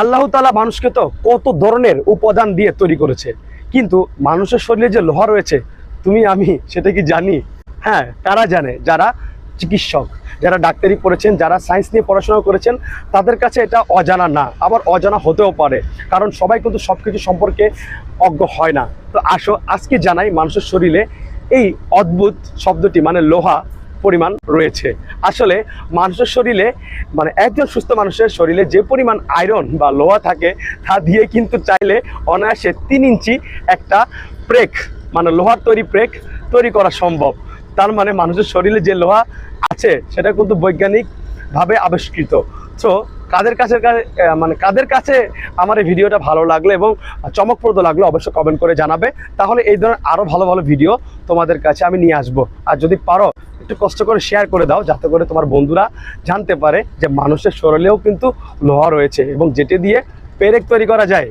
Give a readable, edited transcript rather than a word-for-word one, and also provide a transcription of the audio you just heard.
আল্লাহ তাআলা মানুষকে তো কত ধরনের উপাদান দিয়ে তৈরি করেছে, কিন্তু মানুষের শরীরে যে লোহা রয়েছে তুমি আমি সেটা কি জানি? হ্যাঁ, কারা জানে? যারা চিকিৎসক, যারা ডাক্তারি পড়েছেন, যারা সায়েন্স নিয়ে পড়াশোনা করেছেন, তাদের কাছে এটা অজানা না, আবার অজানা হতেও পারে, কারণ সবাই কিন্তু সব কিছু সম্পর্কে অজ্ঞ হয় না। তো আসো আজকে জানাই মানুষের শরীরে এই অদ্ভুত শব্দটি মানে লোহা পরিমাণ রয়েছে। আসলে মানুষের শরীরে মানে একজন সুস্থ মানুষের শরীরে যে পরিমাণ আয়রন বা লোহা থাকে তা দিয়ে কিন্তু চাইলে অনায়াসে 3 ইঞ্চি একটা ব্রেক মানে লোহার তৈরি ব্রেক তৈরি করা সম্ভব। তার মানে মানুষের শরীরে যে লোহা আছে সেটা কিন্তু বৈজ্ঞানিকভাবে আবিষ্কৃত। সো কাদের কাছে আমার এই ভিডিওটা ভালো লাগলো এবং চমকপ্রদ লাগলো অবশ্যই কমেন্ট করে জানাবে, তাহলে এই ধরনের আরও ভালো ভালো ভিডিও তোমাদের কাছে আমি নিয়ে আসবো। আর যদি পারো একটু কষ্ট করে শেয়ার করে দাও, যাতে করে তোমার বন্ধুরা জানতে পারে যে মানুষের শরীরেও কিন্তু লোহা রয়েছে এবং যেটি দিয়ে পেরেক তৈরি করা যায়।